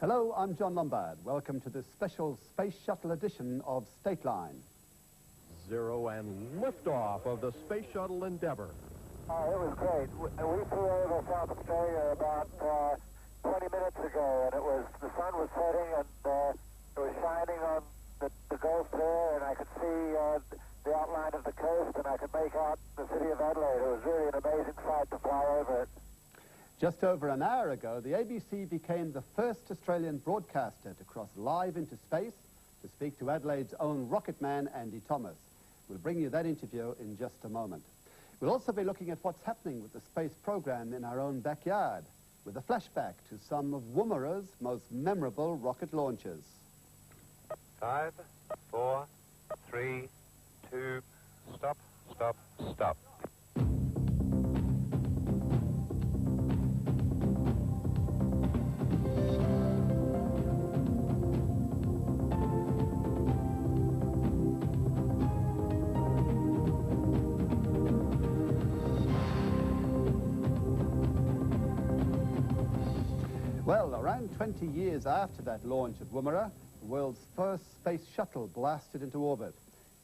Hello, I'm John Lombard. Welcome to this special Space Shuttle edition of Stateline. Zero and liftoff of the Space Shuttle Endeavour. It was great. We flew over South Australia about 20 minutes ago, and the sun was setting, and it was shining on the Gulf there, and I could see the outline of the coast, and I could make out the city of Adelaide. It was really an amazing sight to fly over it. Just over an hour ago, the ABC became the first Australian broadcaster to cross live into space to speak to Adelaide's own rocket man, Andy Thomas. We'll bring you that interview in just a moment. We'll also be looking at what's happening with the space program in our own backyard, with a flashback to some of Woomera's most memorable rocket launches. 5, 4, 3, 2, stop, stop, stop. Well, around 20 years after that launch at Woomera, the world's first space shuttle blasted into orbit.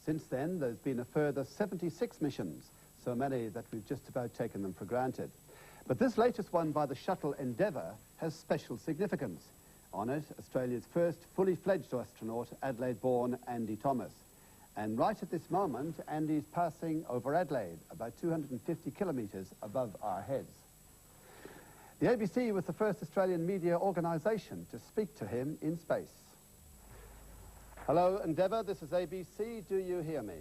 Since then, there's been a further 76 missions, so many that we've just about taken them for granted. But this latest one by the shuttle Endeavour has special significance. On it, Australia's first fully fledged astronaut, Adelaide-born Andy Thomas. And right at this moment, Andy's passing over Adelaide, about 250 kilometres above our heads. The ABC was the first Australian media organisation to speak to him in space. Hello, Endeavour, this is ABC. Do you hear me?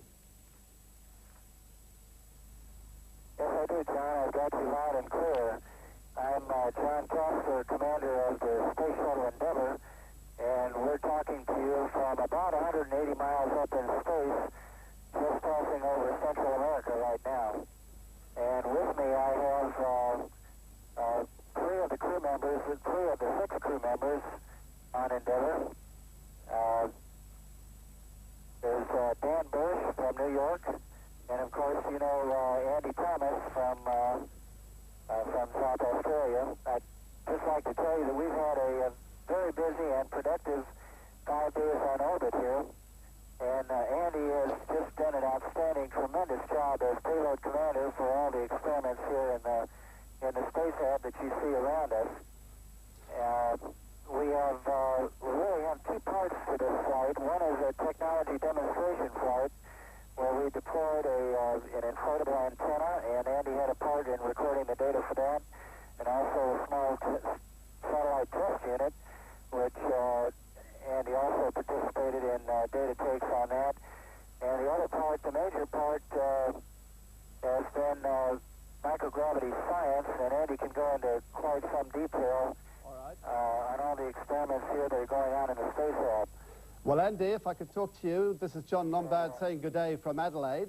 Yes, I do, John. I've got you loud and clear. I'm John Casper, commander of the Space Shuttle Endeavour, and we're talking to you from about 180 miles up in space, just passing over Central America right now. And with me I have three of the six crew members on Endeavour. There's Dan Bursch from New York, and of course, you know, Andy Thomas from South Australia. I'd just like to tell you that we've had a very busy and productive 5 days on orbit here, and Andy has just done an outstanding, tremendous job as payload commander for all the experiments here in the space hab that you see around us. We really have two parts to this flight. One is a technology demonstration flight where we deployed an inflatable antenna, and Andy had a part in recording the data for that, and also a small satellite test unit, which Andy also participated in data takes on that. And the other part, the major part, has been microgravity science, and Andy can go into quite some detail on all the experiments here that are going on in the space lab. Well, Andy, if I could talk to you, this is John Lombard saying good day from Adelaide.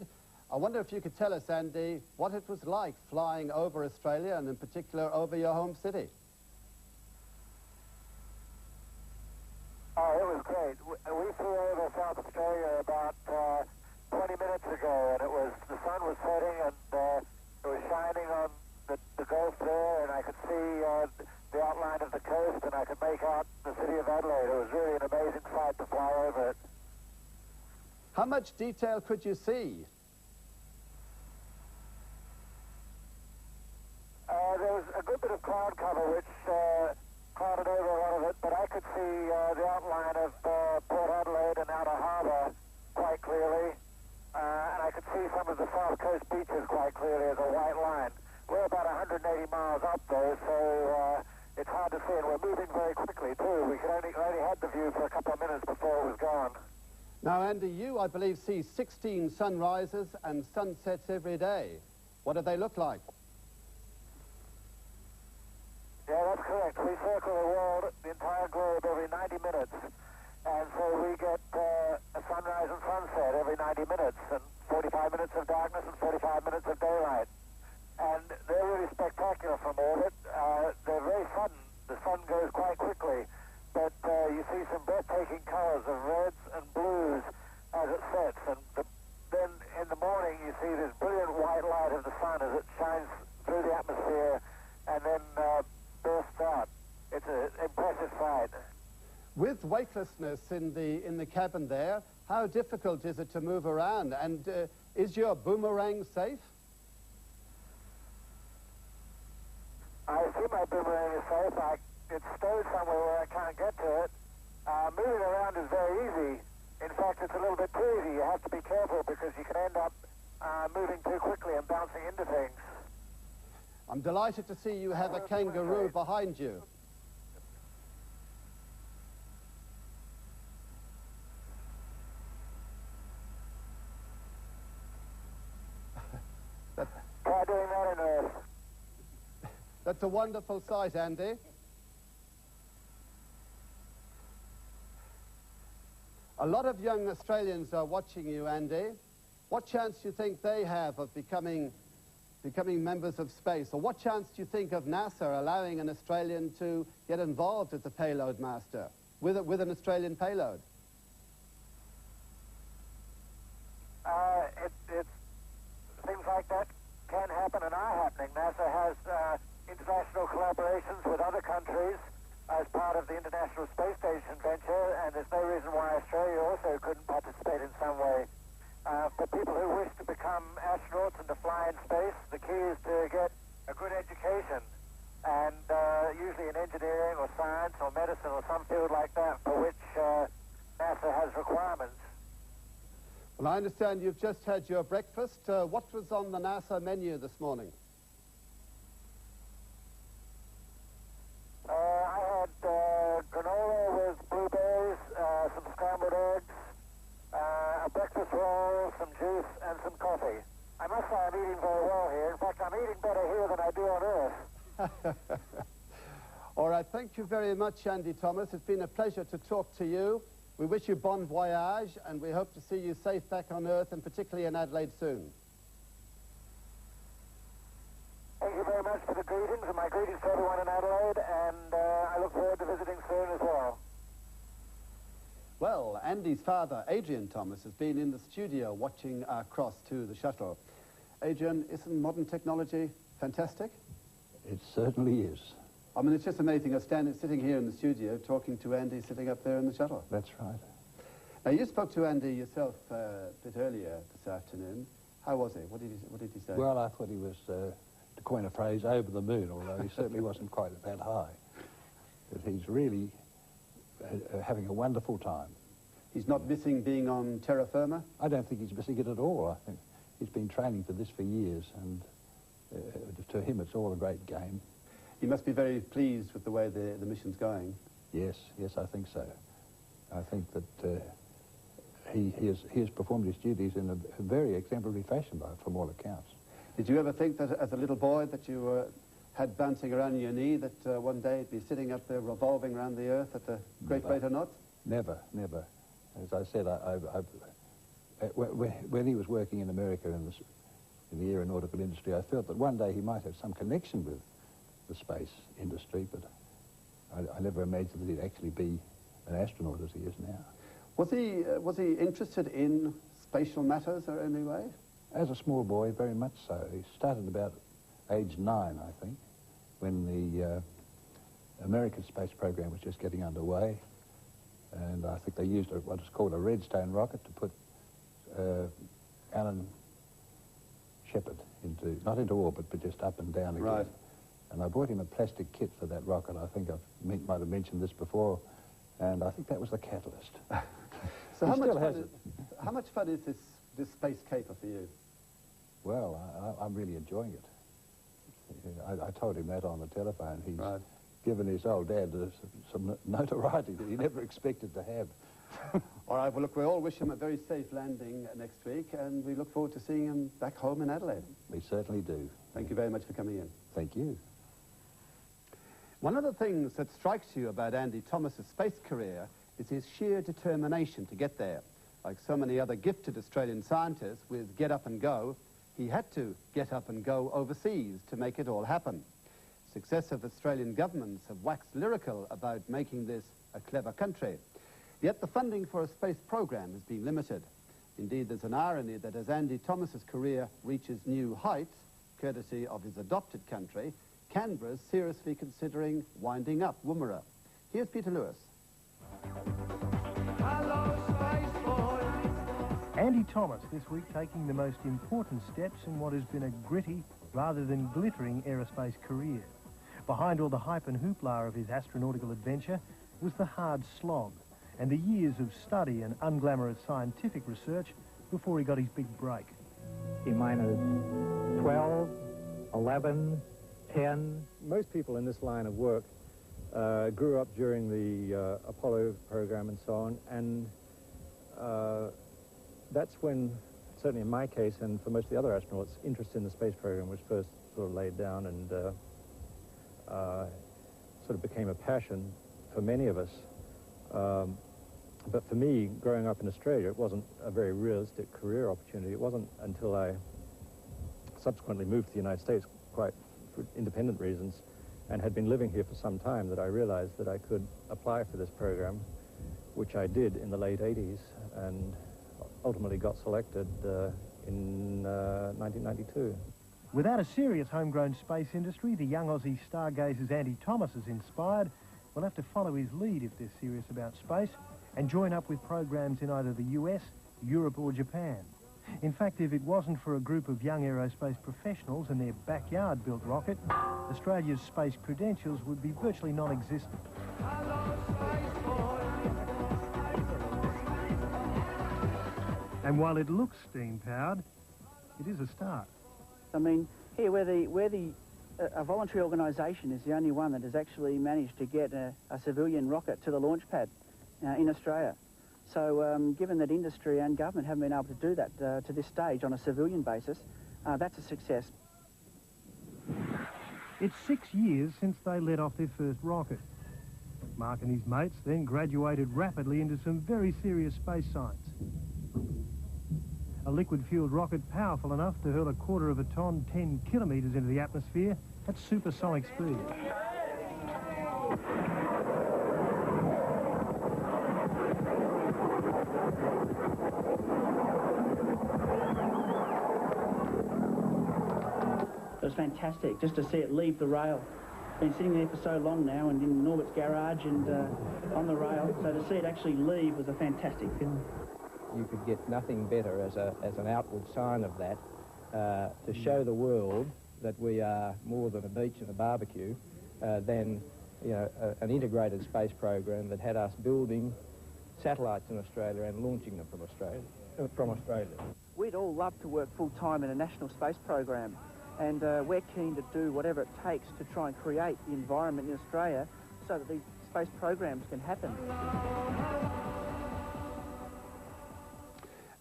I wonder if you could tell us, Andy, what it was like flying over Australia, and in particular over your home city. Oh, it was great. We flew over South Australia about 20 minutes ago, and the sun was setting, and it was shining on the Gulf there, and I could see the outline of the coast, and I could make out the city of Adelaide. It was really an amazing sight to fly over it. How much detail could you see? There was a good bit of cloud cover which clouded over a lot of it, but I could see the outline of Port Adelaide and Outer Harbour quite clearly, and I could see some of the South Coast beaches quite clearly as a white line. We're about 180 miles up there, so it's hard to see, and we're moving very quickly too. We could only had the view for a couple of minutes before it was gone. Now, Andy, you, I believe, see 16 sunrises and sunsets every day. What do they look like? Yeah, that's correct. We circle the world, the entire globe, every 90 minutes. And so we get a sunrise and sunset every 90 minutes, and 45 minutes of darkness and 45 minutes of daylight. And they're really spectacular from orbit. They're very sudden. The sun goes quite quickly. But you see some breathtaking colors of reds and blues as it sets. And then in the morning you see this brilliant white light of the sun as it shines through the atmosphere and then bursts out. It's an impressive sight. With weightlessness in the cabin there, how difficult is it to move around? And is your boomerang safe? I see my boomerang is safe. It's stowed somewhere where I can't get to it. Moving around is very easy. In fact, it's a little bit too easy. You have to be careful because you can end up moving too quickly and bouncing into things. I'm delighted to see you have a kangaroo behind you. Try doing that in Earth. That's a wonderful sight, Andy. A lot of young Australians are watching you, Andy. What chance do you think they have of becoming members of space? Or what chance do you think of NASA allowing an Australian to get involved as a payload master with an Australian payload? Things like that can happen and are happening. NASA has international collaborations with other countries as part of the International Space Station venture, and there's no reason why Australia also couldn't participate in some way. For people who wish to become astronauts and to fly in space, the key is to get a good education, and usually in engineering or science or medicine or some field like that for which NASA has requirements. Well, I understand you've just had your breakfast. What was on the NASA menu this morning? I had granola with blueberries, some scrambled eggs, a breakfast roll, some juice, and some coffee. I must say I'm eating very well here. In fact, I'm eating better here than I do on Earth. All right, thank you very much, Andy Thomas. It's been a pleasure to talk to you. We wish you bon voyage, and we hope to see you safe back on Earth, and particularly in Adelaide soon. Thank you very much for the greetings, and my greetings to everyone in Adelaide, and I look forward to visiting soon as well. Well, Andy's father, Adrian Thomas, has been in the studio watching our cross to the shuttle. Adrian, isn't modern technology fantastic? It certainly is. I mean, it's just amazing. I'm sitting here in the studio talking to Andy sitting up there in the shuttle. That's right. Now, you spoke to Andy yourself a bit earlier this afternoon. How was he? What did he say? Well, I thought he was, to coin a phrase, over the moon, although he certainly wasn't quite that high. But he's really having a wonderful time. He's not missing being on terra firma? I don't think he's missing it at all. I think he's been training for this for years, and to him it's all a great game. You must be very pleased with the way the mission's going. Yes, I think so. I think that he has performed his duties in a very exemplary fashion, from all accounts. Did you ever think that as a little boy that you had bouncing around your knee, that one day you'd be sitting up there revolving around the Earth at a great rate of knots? Never. As I said, when he was working in America in the aeronautical industry, I felt that one day he might have some connection with the space industry, but I never imagined that he'd actually be an astronaut as he is now. Was he interested in spatial matters in any way? As a small boy, very much so. He started about age 9, I think, when the American space program was just getting underway, and I think they used what is called a Redstone rocket to put Alan Shepard not into orbit, but just up and down again. Right. And I bought him a plastic kit for that rocket. I think I might have mentioned this before, and I think that was the catalyst. So how much fun is this space caper for you? Well, I'm really enjoying it. I told him that on the telephone. He's given his old dad some notoriety that he never expected to have. All right, well, look, we all wish him a very safe landing next week, and we look forward to seeing him back home in Adelaide. We certainly do. Thank you very much for coming in. Thank you. One of the things that strikes you about Andy Thomas's space career is his sheer determination to get there. Like so many other gifted Australian scientists with get up and go, he had to get up and go overseas to make it all happen. Successive Australian governments have waxed lyrical about making this a clever country. Yet the funding for a space program has been limited. Indeed, there's an irony that as Andy Thomas's career reaches new heights, courtesy of his adopted country, Canberra's seriously considering winding up Woomera. Here's Peter Lewis. Andy Thomas this week taking the most important steps in what has been a gritty rather than glittering aerospace career. Behind all the hype and hoopla of his astronautical adventure was the hard slog and the years of study and unglamorous scientific research before he got his big break. T-minus 12, 11, 10. Most people in this line of work grew up during the Apollo program and so on, and that's when, certainly in my case and for most of the other astronauts, interest in the space program was first sort of laid down and sort of became a passion for many of us. But for me, growing up in Australia, it wasn't a very realistic career opportunity. It wasn't until I subsequently moved to the United States, quite for independent reasons, and had been living here for some time, that I realized that I could apply for this program, which I did in the late 80s, and ultimately got selected in 1992. Without a serious homegrown space industry, the young Aussie stargazers Andy Thomas is inspired. We'll have to follow his lead if they're serious about space and join up with programs in either the US, Europe or Japan. In fact, if it wasn't for a group of young aerospace professionals and their backyard-built rocket, Australia's space credentials would be virtually non-existent. And while it looks steam-powered, it is a start. I mean, here, a voluntary organisation is the only one that has actually managed to get a civilian rocket to the launch pad in Australia. So given that industry and government haven't been able to do that to this stage on a civilian basis, that's a success. It's 6 years since they let off their first rocket. Mark and his mates then graduated rapidly into some very serious space science. A liquid-fueled rocket powerful enough to hurl a quarter of a tonne 10 kilometres into the atmosphere at supersonic speed. It was fantastic just to see it leave the rail. Been sitting there for so long now and in Norbert's garage and on the rail, so to see it actually leave was a fantastic feeling. You could get nothing better as an outward sign of that, to show the world that we are more than a beach and a barbecue, than an integrated space program that had us building satellites in Australia and launching them from Australia. We'd all love to work full-time in a national space program, and we're keen to do whatever it takes to try and create the environment in Australia so that these space programs can happen.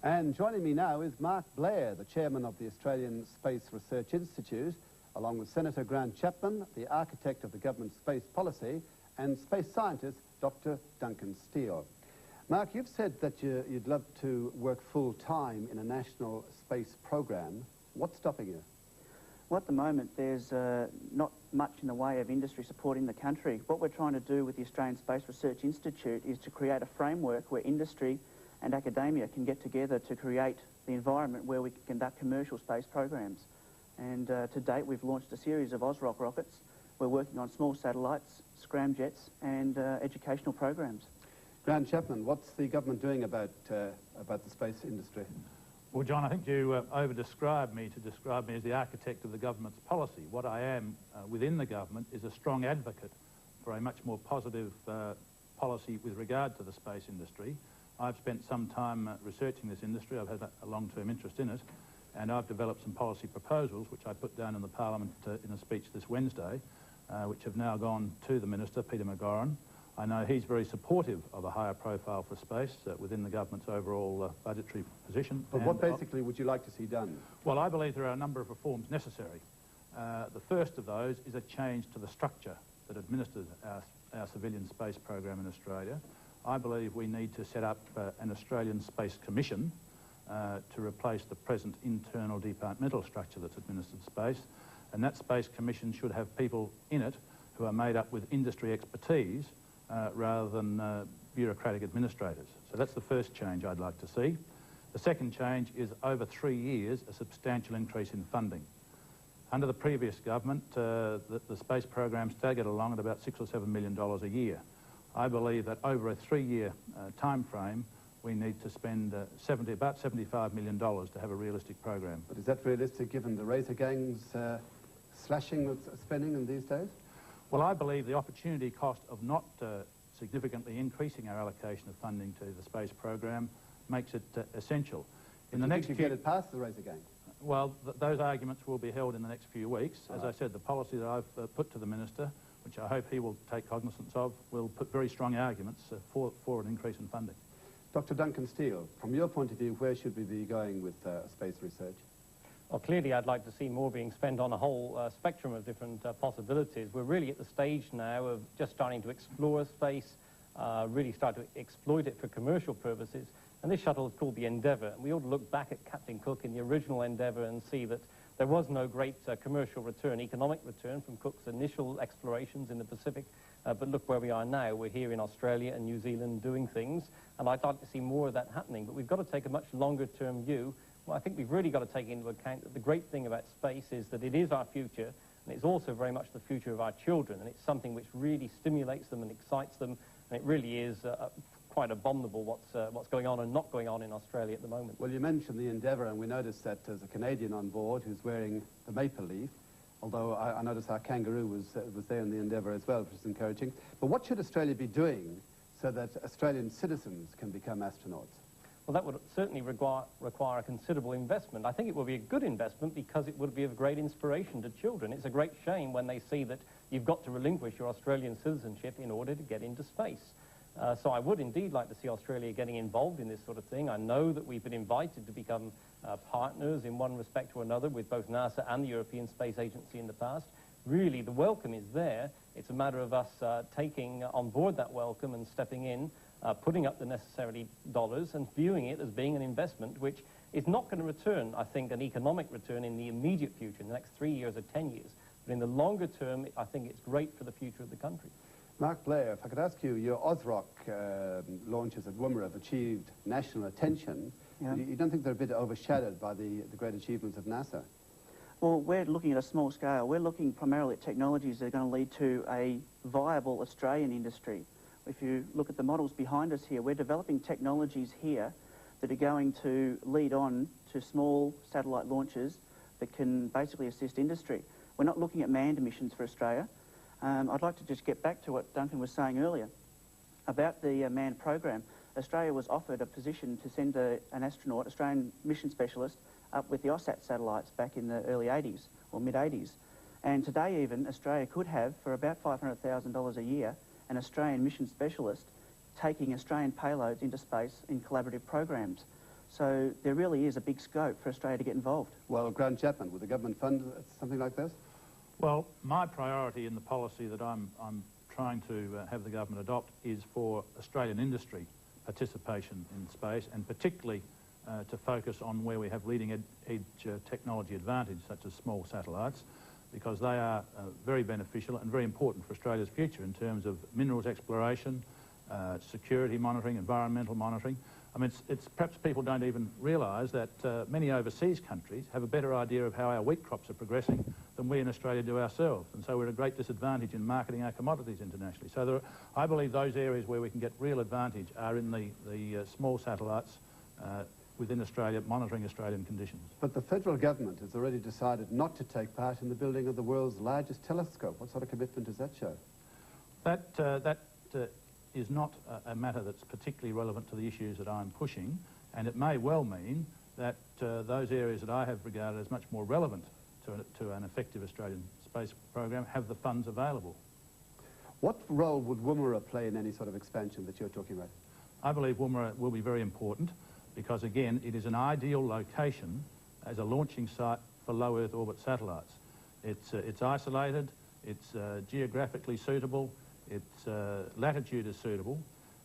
And joining me now is Mark Blair, the chairman of the Australian Space Research Institute, along with Senator Grant Chapman, the architect of the government's space policy, and space scientist Dr. Duncan Steele. Mark, you've said that you'd love to work full-time in a national space program. What's stopping you? Well, at the moment, there's not much in the way of industry supporting the country. What we're trying to do with the Australian Space Research Institute is to create a framework where industry and academia can get together to create the environment where we can conduct commercial space programs. And to date, we've launched a series of Ausroc rockets. We're working on small satellites, scramjets, and educational programs. Grant Chapman, what's the government doing about the space industry? Well, John, I think you over-described me to describe me as the architect of the government's policy. What I am within the government is a strong advocate for a much more positive policy with regard to the space industry. I've spent some time researching this industry. I've had a long-term interest in it, and I've developed some policy proposals, which I put down in the Parliament in a speech this Wednesday, which have now gone to the Minister, Peter McGoran. I know he's very supportive of a higher profile for space within the government's overall budgetary position. But what basically would you like to see done? Well, I believe there are a number of reforms necessary. The first of those is a change to the structure that administers our civilian space program in Australia. I believe we need to set up an Australian Space Commission to replace the present internal departmental structure that's administered space, and that Space Commission should have people in it who are made up with industry expertise rather than bureaucratic administrators. So that's the first change I'd like to see. The second change is, over 3 years, a substantial increase in funding. Under the previous government, the space program staggered along at about $6 or $7 million a year. I believe that over a 3-year time frame, we need to spend about $75 million to have a realistic program. But is that realistic given the razor gangs slashing with spending in these days? Well, I believe the opportunity cost of not significantly increasing our allocation of funding to the space program makes it essential. In the next few... get it past the razor gang? Well, those arguments will be held in the next few weeks. As I said, the policy that I've put to the Minister, which I hope he will take cognizance of, will put very strong arguments for an increase in funding. Dr. Duncan Steele, from your point of view, where should we be going with space research? Well, clearly I'd like to see more being spent on a whole spectrum of different possibilities. We're really at the stage now of just starting to explore space, really start to exploit it for commercial purposes. And this shuttle is called the Endeavour. And we ought to look back at Captain Cook in the original Endeavour and see that there was no great commercial return, economic return from Cook's initial explorations in the Pacific. But look where we are now. We're here in Australia and New Zealand doing things. And I'd like to see more of that happening. But we've got to take a much longer-term view. Well, I think we've really got to take into account that the great thing about space is that it is our future, and it's also very much the future of our children, and it's something which really stimulates them and excites them, and it really is quite abominable what's going on and not going on in Australia at the moment. Well, you mentioned the Endeavour, and we noticed that there's a Canadian on board who's wearing the maple leaf, although I noticed our kangaroo was there in the Endeavour as well, which is encouraging. But what should Australia be doing so that Australian citizens can become astronauts? Well, that would certainly require a considerable investment. I think it would be a good investment because it would be of great inspiration to children. It's a great shame when they see that you've got to relinquish your Australian citizenship in order to get into space. So I would indeed like to see Australia getting involved in this sort of thing. I know that we've been invited to become partners in one respect or another with both NASA and the European Space Agency in the past. Really, the welcome is there. It's a matter of us taking on board that welcome and stepping in, putting up the necessary dollars and viewing it as being an investment which is not going to return, I think, an economic return in the immediate future, in the next 3 years or 10 years. But in the longer term, I think it's great for the future of the country. Mark Blair, if I could ask you, your Ausroc launches at Woomera have achieved national attention. Yeah. You don't think they're a bit overshadowed by the great achievements of NASA? Well, we're looking at a small scale. We're looking primarily at technologies that are going to lead to a viable Australian industry. If you look at the models behind us here, we're developing technologies here that are going to lead on to small satellite launches that can basically assist industry. We're not looking at manned missions for Australia. I'd like to just get back to what Duncan was saying earlier about the manned program. Australia was offered a position to send an astronaut, Australian mission specialist, up with the AUSAT satellites back in the early 80s or mid-80s. And today even, Australia could have, for about $500,000 a year, an Australian mission specialist taking Australian payloads into space in collaborative programs. So there really is a big scope for Australia to get involved. Well, Grant Chapman, would the government fund something like this? Well, my priority in the policy that I'm trying to have the government adopt is for Australian industry participation in space, and particularly to focus on where we have leading-edge technology advantage, such as small satellites, because they are very beneficial and very important for Australia's future in terms of minerals exploration, security monitoring, environmental monitoring. I mean, it's perhaps people don't even realise that many overseas countries have a better idea of how our wheat crops are progressing than we in Australia do ourselves, and so we're at a great disadvantage in marketing our commodities internationally. So I believe those areas where we can get real advantage are in the small satellites within Australia, monitoring Australian conditions. But the federal government has already decided not to take part in the building of the world's largest telescope. What sort of commitment does that show? That is not a matter that's particularly relevant to the issues that I'm pushing, and it may well mean that those areas that I have regarded as much more relevant to an effective Australian space program have the funds available. What role would Woomera play in any sort of expansion that you're talking about? I believe Woomera will be very important because, again, it is an ideal location as a launching site for low Earth orbit satellites. It's isolated, it's geographically suitable, its latitude is suitable,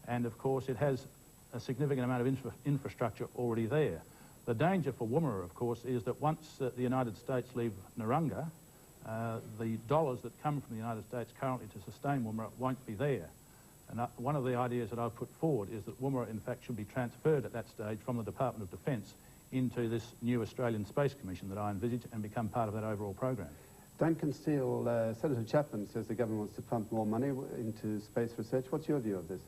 and of course it has a significant amount of infrastructure already there. The danger for Woomera, of course, is that once the United States leave Narungga, the dollars that come from the United States currently to sustain Woomera won't be there. And one of the ideas that I've put forward is that Woomera, in fact, should be transferred at that stage from the Department of Defence into this new Australian Space Commission that I envisage and become part of that overall program. Duncan Steele, Senator Chapman says the government wants to pump more money into space research. What's your view of this?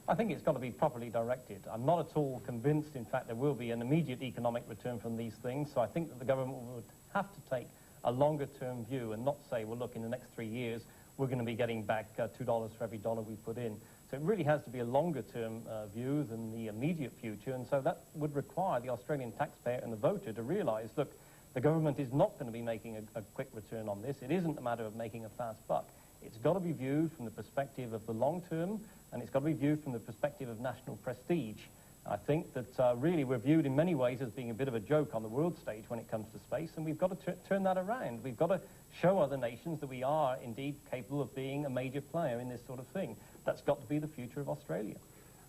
I think it's got to be properly directed. I'm not at all convinced, in fact, there will be an immediate economic return from these things, so I think that the government would have to take a longer-term view and not say, well, look, in the next 3 years, we're going to be getting back $2 for every dollar we put in. So it really has to be a longer-term view than the immediate future, and so that would require the Australian taxpayer and the voter to realise, look, the government is not going to be making a quick return on this. It isn't a matter of making a fast buck. It's got to be viewed from the perspective of the long term, and it's got to be viewed from the perspective of national prestige. I think that really we're viewed in many ways as being a bit of a joke on the world stage when it comes to space, and we've got to turn that around. We've got to show other nations that we are indeed capable of being a major player in this sort of thing. That's got to be the future of Australia.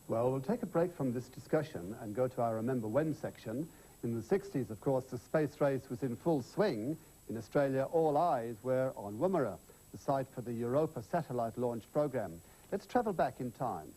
Well, we'll take a break from this discussion and go to our Remember When section. In the 60s, of course, the space race was in full swing. In Australia, all eyes were on Woomera, the site for the Europa satellite launch program. Let's travel back in time.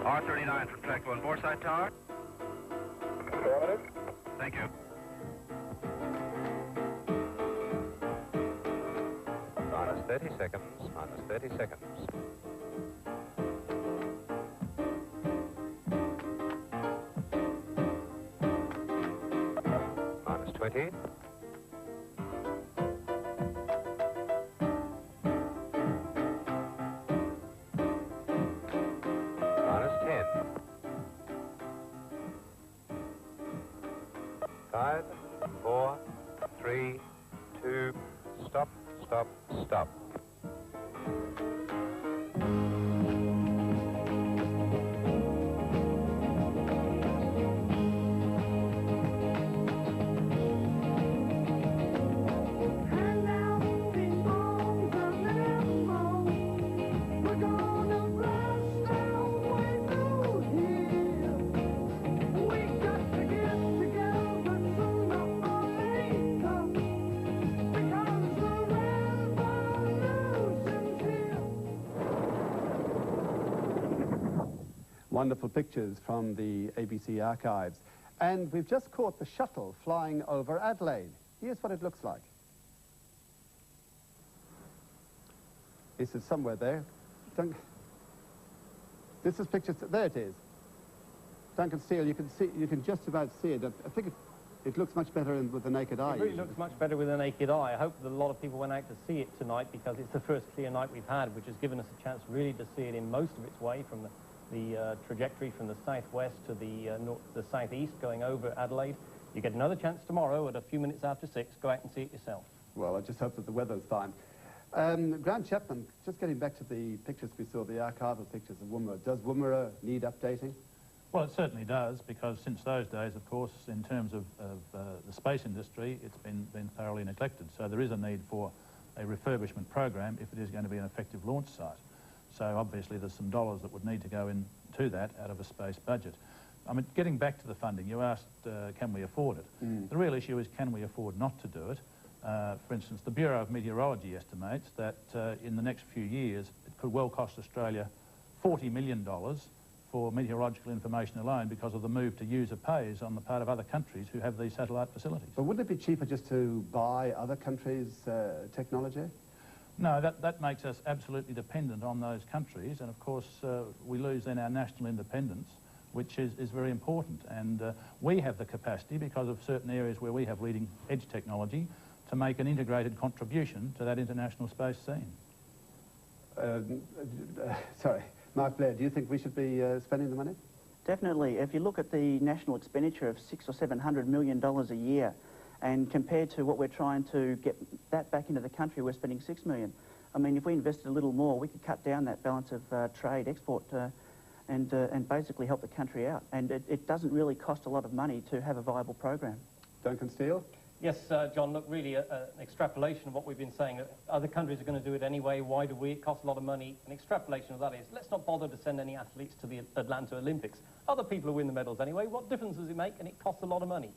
R39 from track 1, Borside Tower. Thank you. Minus 30 seconds, minus 30 seconds. Minus 20. Minus 10. 5, 4, 3, 2, stop, stop, stop. Wonderful pictures from the ABC archives. And we've just caught the shuttle flying over Adelaide. Here's what it looks like. This is somewhere there. This is pictures, there it is. Duncan Steele, you can just about see it. I think it looks much better with the naked eye. It really looks much better with the naked eye. I hope that a lot of people went out to see it tonight because it's the first clear night we've had, which has given us a chance really to see it in most of its way from the trajectory from the southwest to the southeast going over Adelaide. You get another chance tomorrow at a few minutes after 6. Go out and see it yourself. Well, I just hope that the weather's fine. Grant Chapman, just getting back to the pictures we saw, the archival pictures of Woomera. Does Woomera need updating? Well, it certainly does, because since those days, of course, in terms of the space industry, it's been thoroughly neglected. So there is a need for a refurbishment program if it is going to be an effective launch site. So obviously there's some dollars that would need to go into that out of a space budget. I mean, getting back to the funding, you asked, can we afford it? The real issue is, can we afford not to do it? For instance, the Bureau of Meteorology estimates that in the next few years, it could well cost Australia $40 million for meteorological information alone because of the move to user pays on the part of other countries who have these satellite facilities. But wouldn't it be cheaper just to buy other countries' technology? No, that makes us absolutely dependent on those countries, and of course we lose then our national independence, which is very important. And we have the capacity, because of certain areas where we have leading edge technology, to make an integrated contribution to that international space scene. Sorry, Mark Blair, do you think we should be spending the money? Definitely. If you look at the national expenditure of $600 or $700 million a year, and compared to what we're trying to get that back into the country, we're spending $6 million. I mean, if we invested a little more, we could cut down that balance of trade, export, and basically help the country out. And it doesn't really cost a lot of money to have a viable program. Duncan Steele? Yes, John, look, really an extrapolation of what we've been saying. Other countries are going to do it anyway. Why do we? It costs a lot of money. An extrapolation of that is, let's not bother to send any athletes to the Atlanta Olympics. Other people will win the medals anyway. What difference does it make? And it costs a lot of money.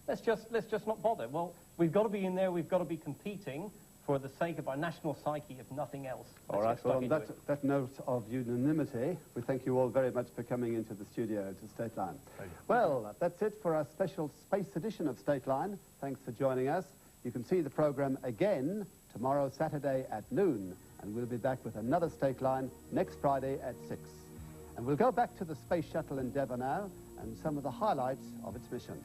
Let's just not bother. Well, we've got to be in there. We've got to be competing for the sake of our national psyche, if nothing else. All right, well, on that note of unanimity, we thank you all very much for coming into the studio to Stateline. Well, that's it for our special space edition of Stateline. Thanks for joining us. You can see the program again tomorrow, Saturday at noon, and we'll be back with another Stateline next Friday at 6. And we'll go back to the Space Shuttle Endeavour now and some of the highlights of its mission.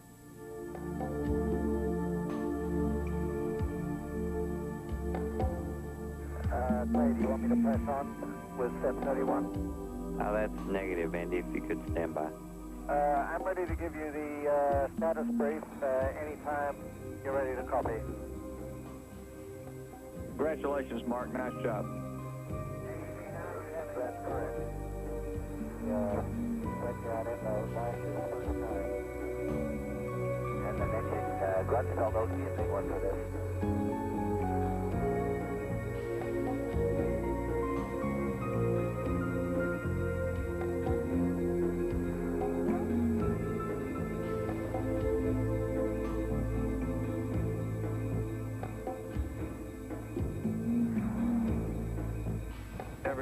Blair, do you want me to press on with 731? That's negative, Andy, if you could stand by. I'm ready to give you the status brief anytime you're ready to copy. Congratulations, Mark. Nice job. That's correct. Went down in those last year the first time. And the engine grunt fell those be a big one for this.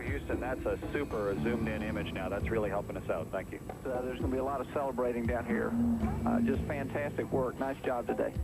Houston, that's a super zoomed-in image now. That's really helping us out. Thank you. There's going to be a lot of celebrating down here. Just fantastic work. Nice job today.